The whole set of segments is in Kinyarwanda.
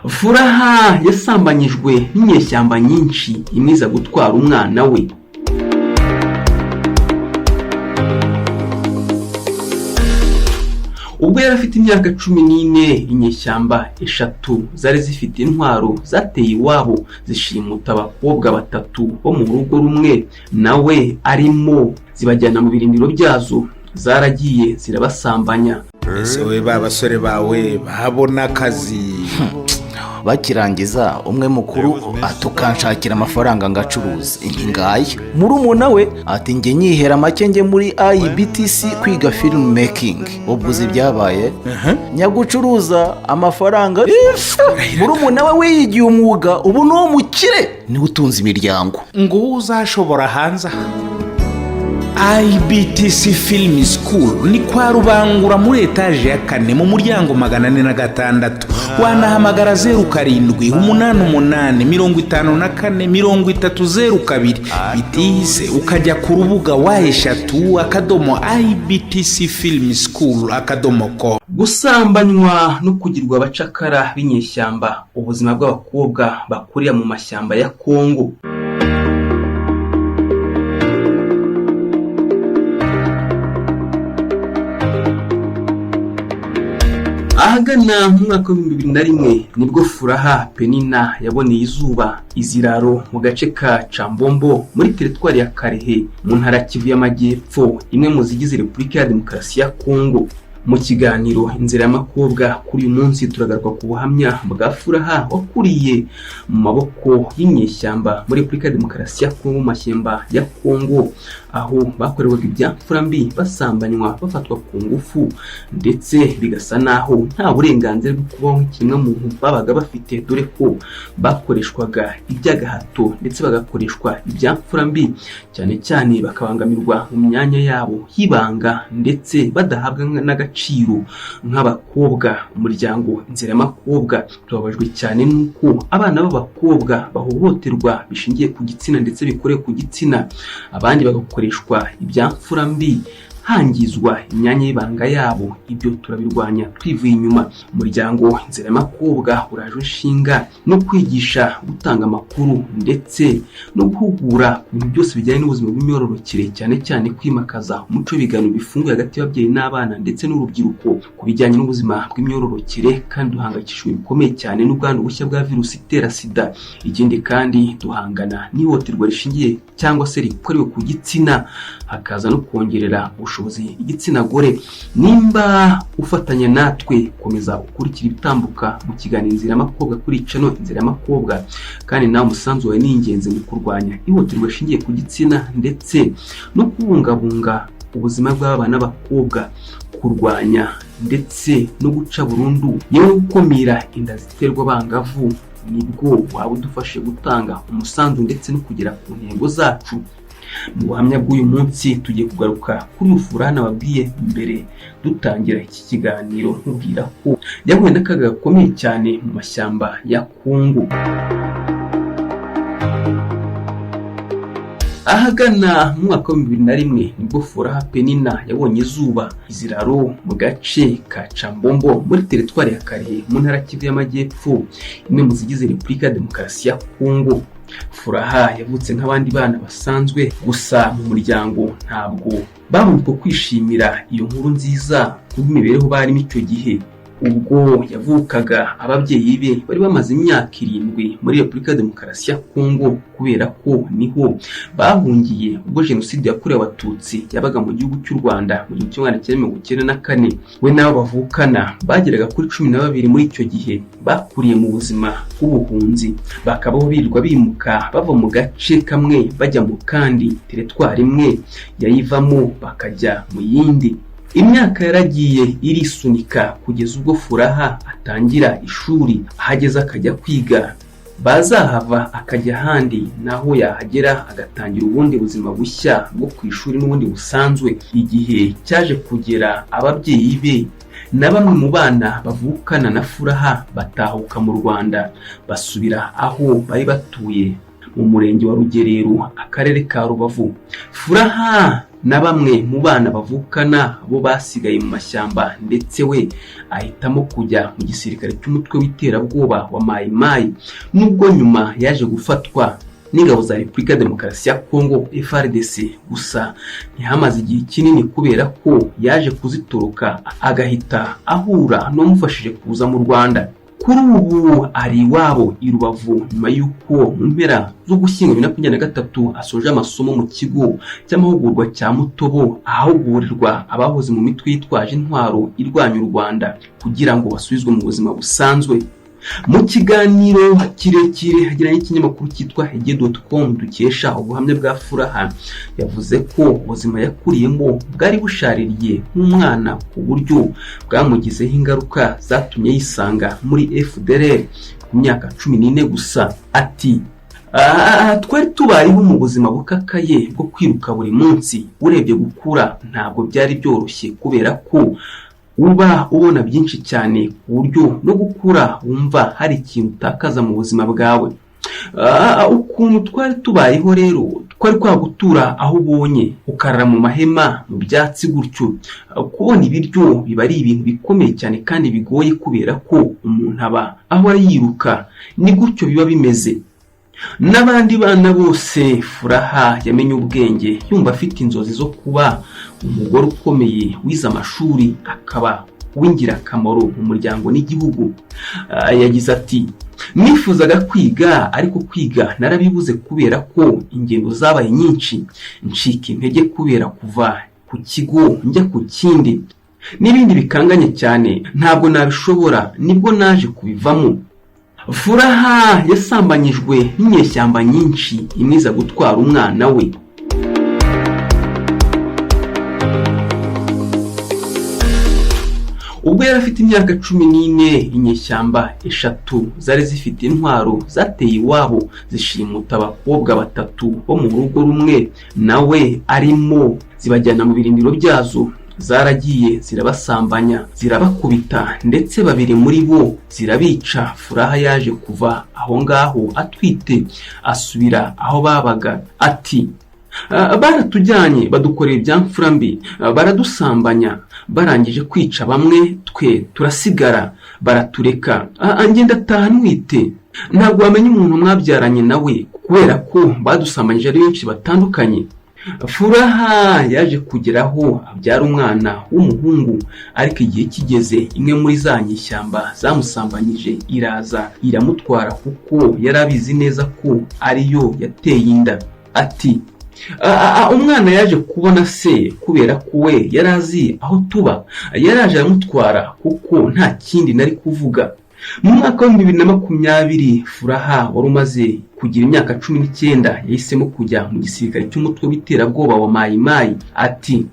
Furaha yasambanyijwe n'inyeshyamba nyinshi imwiza gutwara umwana we. Ubwo yari afite imyaka 14, inyeshyamba 3 zari zifite intwaro zateye iwabo zishimuta abakobwa 3 bo mu rugo rumwe nawe arimo, zibajyana mu birindiro byazo, zaragiye zirabasambanya. Ese we babasore bawe babona akazi bakirangiza umwe mukuru atukanshakira amafaranga ngacuruza ingaya, murumuna we ati nge nyihera make nge muri IBTC kwiga film making. Ubwo byabaye nyagucuruza amafaranga, murumuna we wiyigiye umwuga, ubu no mukire ni utunze imiryango ngo uzashobora hanze. IBTC Film School ni kwa Rubangura muri etaje ya 4 mu muryango 406. Wanahamagara 0788545302 bitise ukajya ku rubuga wa3.ibtcfilmschool.com. Gusambanywa no kugirwa abacakara b'inyeshyamba, ubuzima bw'abakobwa bakurira mu mashyamba ya Kongo. Ahagana mu mwaka wa 2001 nibwo Furaha Penina yaboneye izuba iziraro mu gace ka Chambombo muri teritwari ya Karehe mu ntara Kivu y'Amajyepfo, imwe mu zigize Repubulika ya Demokarasi ya Kongo. Mu kiganiro Inzira y'Amakobwa kuri uyu munsi turagaruka ku buhamya bwa Furaha wakuriye mu maboko y'inyeshyamba muri Repubulika ya Demokarasi ya Kongo, mu mashyamba ya Kongo, aho bakorerwaga ibyamfura mbi, basambanywa, bafatwa ku ngufu, ndetse bigasa naho nta burenganzira bwo kubaho nk'ikiremwamuntu babaga bafite, dore ko bakoreshwaga iby'agahato ndetse bagakoreshwa ibyamfura mbi, cyane cyane bakabangamirwa mu myanya yabo y'ibanga ndetse badahabwa n'agaciro nk'abakobwa. Umuryango Inzira y'Amakobwa tubabajwe cyane nuko abana b'abakobwa bahohoterwa bishingiye ku gitsina ndetse bikorewe ku gitsina, abandi bagakoreshwa ibyamfura mbi, hangizwa imyanya y'ibanga yabo. Ibyo turabirwanya twivuye inyuma. Umuryango Inzira y'Amakobwa uraje inshinga no kwigisha, gutanga amakuru ndetse no guhugura ibintu byose bijyanye n'ubuzima bw'imyororokere, cyane cyane kwimakaza umuco w'ibiganiro bifunguye hagati y'ababyeyi n'abana ndetse n'urubyiruko ku bijyanye n'ubuzima bw'imyororokere. Kandi duhangayikishijwe bikomeye cyane n'ubwandu bushya bwa virusi itera SIDA. Ikindi kandi duhangana n'ihohoterwa rishingiye cyangwa se rikorewe ku gitsina, hakaza no kongerera ubushobozi igitsina gore. Nimba ufatanya natwe, komeza ukurikira ibitambuka mu kiganiro Inzira y'Amakobwa kuri channel Inzira y'Amakobwa, kandi nawe umusanzu wawe ni ingenzi mu kurwanya ihohoterwa rishingiye ku gitsina ndetse no kubungabunga ubuzima bw'abana b'abakobwa, kurwanya ndetse no guca burundu yewe gukumira inda ziterwa abangavu. Nibwo waba udufashe gutanga umusanzu ndetse no kugera ku ntego zacu. Mu buhamya bw'uyu munsi tugiye kugaruka kuri Furaha nababwiye mbere dutangira iki kiganiro, nkubwira ko yahuye n'akaga gakomeye cyane mu mashyamba ya Kongo. Ahagana mu mwaka wa 2001 nibwo Furaha Penina yabonye izuba iziraro mu gace ka Chambombo muri teritwari ya Karehe mu ntara Kivu y'Amajyepfo, imwe mu zigize Repubulika ya Demokarasi ya Kongo. Furaha yavutse nk'abandi bana basanzwe, gusa mu muryango ntabwo babonye ko kwishimira iyo nkuru nziza kubw'imibereho barimo icyo gihe. Ubwo yavukaga ababyeyi be bari bamaze imyaka 7 muri Repubulika ya Demokarasi ya Kongo, kubera ko niho bahungiye ubwo Jenoside yakorewe Abatutsi yabaga mu gihugu cy'u Rwanda mu 1994. We nabo bavukana bageraga kuri 12 muri icyo gihe, bakuriye mu buzima bw'ubuhunzi, bakabaho birirwa bimuka bava mu gace kamwe bajya mu kandi, teritwari imwe yayivamo bakajya mu yindi. Imyaka yaragiye irisunika kugeza ubwo Furaha atangira ishuri, ahageze akajya kwiga, bazahava akajya ahandi, naho yahagera agatangira ubundi buzima bushya bwo ku ishuri n'ubundi busanzwe. Igihe cyaje kugera ababyeyi be na bamwe mu bana bavukana na Furaha batahuka mu Rwanda, basubira aho bari batuye mu murenge wa Rugerero akarere ka Rubavu. Furaha na bamwe mu bana bavukana bo basigaye mu mashyamba ndetse we ahitamo kujya mu gisirikare cy'umutwe w'iterabwoba wa Mayi nubwo nyuma yaje gufatwa n'ingabo za Repubulika Demokarasi ya Kongo FARDC. Gusa ntihamaze igihe kinini kubera ko yaje kuzitoroka agahita ahura n'umufashije kuza mu Rwanda. Kuri ubu ari iwabo i Rubavu nyuma y'uko mu mpera zo Ugushyingo 2023 asoje amasomo mu kigo cy'amahugurwa cya Mutobo ahahugurirwa abahoze mu mitwe yitwaje intwaro irwanya u Rwanda kugira ngo basubizwe mu buzima busanzwe. Mu kiganiro kirekire hagiranye ikinyamakuru cyitwa hege.com dukesha ubuhamya bwa Furaha, yavuze ko ubuzima yakuriyemo bwari bushaririye nk'umwana ku buryo bwamugizeho ingaruka zatumye yisanga muri FDLR ku myaka 14 gusa. Ati twari tubayeho mu buzima bukakaye bwo kwiruka buri munsi, urebye gukura ntabwo byari byoroshye kubera ko uba ubona byinshi cyane ku buryo no gukura wumva hari ikintu utakaza mu buzima bwawe. Ukuntu twari tubayeho rero, twari kwagutura aho ubonye ukarara mu mahema mu byatsi gutyo. Kubona ibiryo biba ari ibintu bikomeye cyane kandi bigoye kubera ko umuntu aba aho yiruka, ni gutyo biba bimeze. N'abandi bana bose Furaha yamenye ubwenge yumva afite inzozi zo kuba umugore ukomeye wize amashuri akaba w'ingirakamaro mu muryango n'igihugu. Yagize ati nifuzaga kwiga ariko kwiga narabibuze kubera ko ingendo zabaye nyinshi, ncika intege kubera kuva ku kigo njya ku kindi n'ibindi bikanganye cyane ntabwo nabishobora, nibwo naje kubivamo. Furaha yasambanyijwe n'inyeshyamba nyinshi imwiza gutwara umwana we. Ubwo yari afite imyaka 14, inyeshyamba 3 zari zifite intwaro zateye iwabo zishimuta abakobwa 3 bo mu rugo rumwe nawe arimo, zibajyana mu birindiro byazo. Zaragiye zirabasambanya, zirabakubita ndetse 2 muri bo zirabica. Furaha yaje kuva aho ngaho atwite asubira aho babaga. Ati baratujyanye badukorera ibyamfura mbi, baradusambanya, barangije kwica bamwe twe turasigara baratureka. Ngenda ataha ntwite, ntabwo wamenye umuntu mwabyaranye nawe kubera ko badusambanyije ari benshi batandukanye. Furaha yaje kugeraho abyara umwana w'umuhungu, ariko igihe kigeze imwe muri za nyishyamba zamusambanyije iraza iramutwara kuko yarabizi neza ko ariyo yateye inda. Ati umwana yaje kubona se kubera ko we yarazi aho tuba, yaraje aramutwara kuko nta kindi nari kuvuga. Mu mwaka wa 2020 Furaha wari umaze kugira imyaka 19 yahisemo kujya mu gisirikare cy'umutwe w'iterabwoba wa Mayi. Ati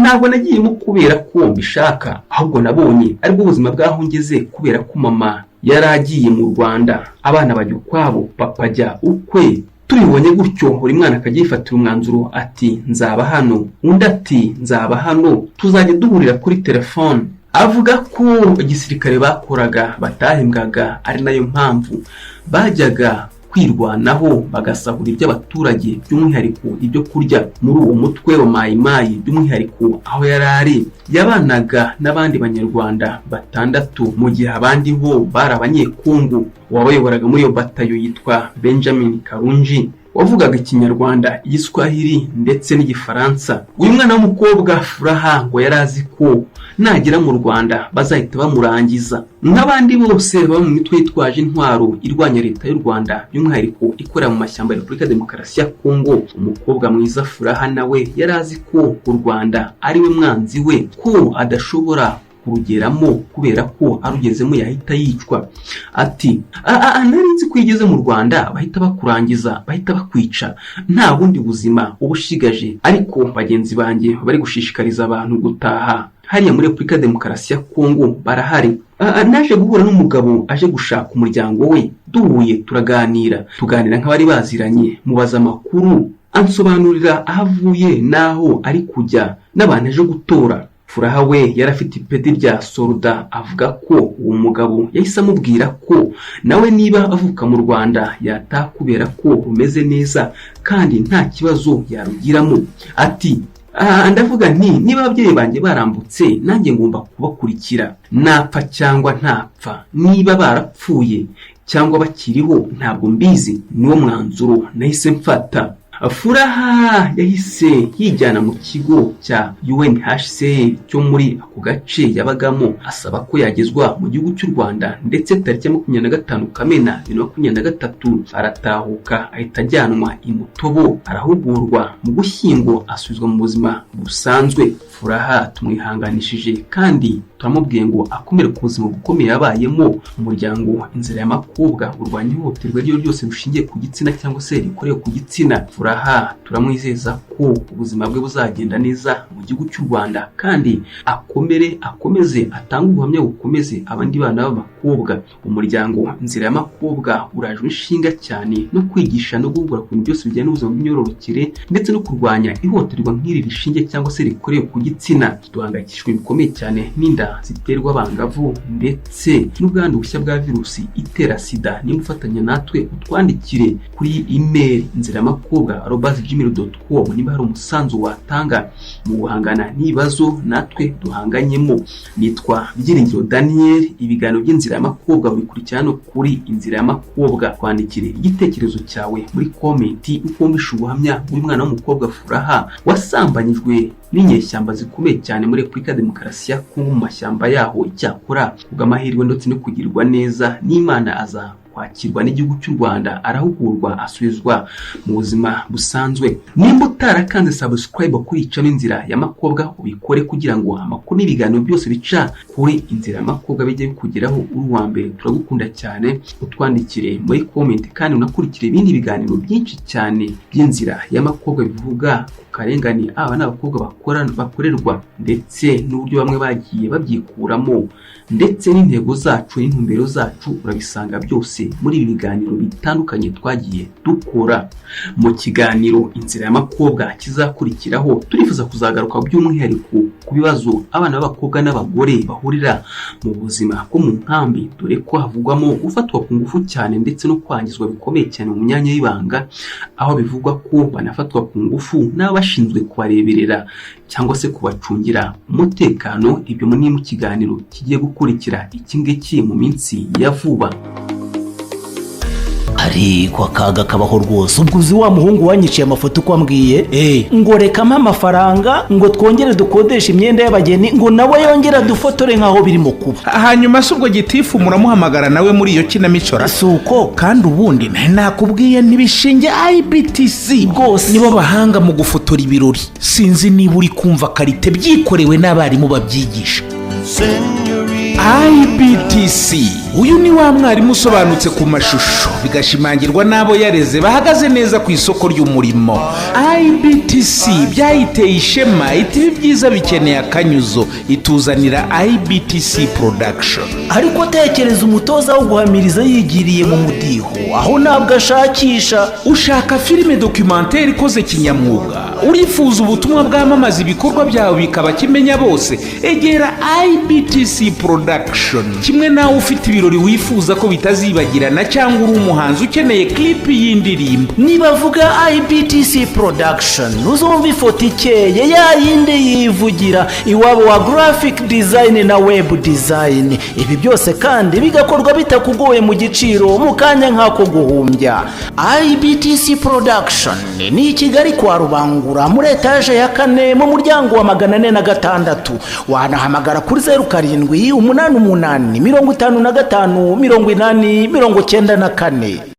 ntabwo nagiyemo kubera ko mbishaka, ahubwo nabonye aribwo ubuzima bwaho ngeze kubera ko mama yaragiye mu Rwanda, abana bajya ukwabo, papa ajya ukwe. Tubibonye gutyo buri mwana akajya yifatira umwanzuro ati nzaba hano, undi ati nzaba hano, tuzajya duhurira kuri telefone. Avuga ko igisirikare bakoraga batahembwaga, ari nayo mpamvu bajyaga kwirwanaho bagasahura iby'abaturage, by'umwihariko ibyo kurya muri uwo mutwe wa Mayi. By'umwihariko aho yarari yabanaga n'abandi banyarwanda 6 mu gihe abandi bo bari abanyekongo. Wabayoboraga muri iyo batayo yitwa Benjamin Karunji, wavugaga Ikinyarwanda, Igiswahili ndetse n'Igifaransa. Uyu mwana w'umukobwa Furaha ngo yarazi ko nagera mu Rwanda bazahita bamurangiza n'abandi bose baba mu mitwe yitwaje intwaro irwanya leta y'u Rwanda, by'umwihariko ikorera mu mashyamba ya Repubulika Demokarasi ya Kongo. Umukobwa mwiza Furaha nawe yarazi ko u Rwanda ari we mwanzi we, ko adashobora kurugeramo kubera ko arugezemo yahita yicwa. Ati nari nzi ko igeze mu Rwanda bahita bakurangiza, bahita bakwica, nta bundi buzima ubushigaje. Ariko bagenzi banjye bari gushishikariza abantu gutaha hariya muri Repubulika Demokarasi ya Kongo barahari. Naje guhura n'umugabo aje gushaka umuryango we, duhuye tuganira nk'abari baziranye, mubaza amakuru, ansobanurira aho avuye naho ari kujya n'abantu aje gutora. Furaha we yarafite ipeti rya soruda, avuga ko uwo mugabo yahise amubwira ko nawe niba avuka mu Rwanda yataha kubera ko rumeze neza kandi nta kibazo yarugiramo. Ati ndavuga nti niba ababyeyi banjye barambutse nanjye ngomba kubakurikira, napfa cyangwa ntapfa, niba barapfuye cyangwa bakiriho ntabwo mbizi, niwo mwanzuro nahise mfata. Furaha yahise yijyana mu kigo cya UNHCR cyo muri ako gace yabagamo, asaba ko yagezwa mu gihugu cy'u Rwanda, ndetse tariki ya 25 Kamena 2023 aratahuka ahita ajyanwa i Mutobo, arahugurwa mu Gushyingo asubizwa mu buzima busanzwe. Furaha tumwihanganishije kandi turamubwiye ngo akomere ku buzima bukomeye yabayemo. Umuryango Inzira y'Amakobwa urwanya ihohoterwa ryo ryose rushingiye ku gitsina cyangwa se rikorewe ku gitsina. Furaha turamwizeza ko ubuzima bwe buzagenda neza mu gihugu cy'u Rwanda kandi akomeze atange ubuhamya bukomeze abandi bana b'abakobwa. Umuryango Inzira y'Amakobwa urajwe inshinga cyane no kwigisha no guhugura ku bintu byose bijyanye n'ubuzima bw'imyororokere ndetse no kurwanya ihohoterwa nk'iri rishingiye cyangwa se rikorewe ku gitsina. Duhangayikishijwe bikomeye cyane n'inda ziterwa abangavu ndetse n'ubwandu bushya bwa virusi itera SIDA. Niba ufatanya natwe utwandikire kuri email inziramakobwa@gmail.com niba hari umusanzu watanga mu guhangana n'ibibazo natwe duhanganyemo. Nitwa Byiringiro Daniel. Ibiganiro by'Inzira y'Amakobwa bikurikirana kuri Inzira y'Amakobwa. Twandikire igitekerezo cyawe muri komenti uko wumvishe ubuhamya bw'umwana w'umukobwa Furaha wasambanyijwe n'inyeshyamba zikomeye cyane muri Repubulika ya Demokarasi ya Kongo mu mashyamba yaho. Icyakora kubw'amahirwe ndetse no kugirwa neza n'Imana aza kwakirwa n'igihugu cy'u Rwanda, arahugurwa asubizwa mu buzima busanzwe. Nimba utarakanze subscribe kuri icamo Inzira y'Amakobwa ubikore kugira ngo amakuru n'ibiganiro byose bica kuri Inzira y'Amakobwa bijye bikugeraho uri uwa mbere. Turagukunda cyane, utwandikire muri comment kandi unakurikire ibindi biganiro byinshi cyane by'Inzira y'Amakobwa bivuga karengane aba n'abakobwa bakorerwa ndetse n'uburyo bamwe bagiye babyikuramo ndetse n'intego zacu n'intumbero zacu. Urabisanga byose muri ibi biganiro bitandukanye twagiye dukora. Mu kiganiro Inzira y'Amakobwa kizakurikiraho turifuza kuzagaruka by'umwihariko ku bibazo abana b'abakobwa n'abagore bahurira mu buzima bwo mu nkambi, dore ko havugwamo gufatwa ku ngufu cyane ndetse no kwangizwa bikomeye cyane mu myanya y'ibanga, aho bivugwa ko banafatwa ku ngufu n'abashinzwe kubareberera cyangwa se kubacungira umutekano. Ibyo ni mu kiganiro kigiye gukurikira iki ngiki mu minsi ya vuba. ariko akaga kabaho rwose. Ubwo uzi wa muhungu wanyiciye amafoto uko ambwiye ngo rekamo amafaranga ngo twongere dukodesha imyenda y'abageni ngo nawe yongera dufotore nkaho birimo kuba. Hanyuma se ubwo gitifu muramuhamagara nawe muri iyo kinamicora? Suko kandi ubundi nakubwiye ntibishinge IBTC rwose nibo bahanga mu gufotora ibirori. Sinzi niba uri kumva karite byikorewe n'abarimu babyigisha. IBTC uyu ni wa mwarimu usobanutse ku mashusho bigashimangirwa n'abo yareze bahagaze neza ku isoko ry'umurimo. IBTC byayiteye ishema, iti byiza bikeneye akanyuzo, ituzanira IBTC production. Ariko tekereza umutoza wo guhamiriza yigiriye mu mudiho aho ntabwo ashakisha. Ushaka filime documentaire ikoze kinyamwuga, urifuza ubutumwa bwamamaza ibikorwa byawe bikaba kimenya bose, egera IBTC production. Kimwe nawe ufite ibirori wifuza ko bitazibagirana cyangwa uri umuhanzi ukeneye clip y'indirimbo, niba vuga IBTC production uzumva ifoto ikeye ya yindi yivugira iwabo wa graphic design na web design. Ibi byose kandi bigakorwa bitakugoye mu giciro mu kanya nk'ako guhumbya. IBTC production ni Kigali kwa Rubangura muri etage ya 4 mu muryango wa 406. Wanahamagara kuri 0788 55 80 94.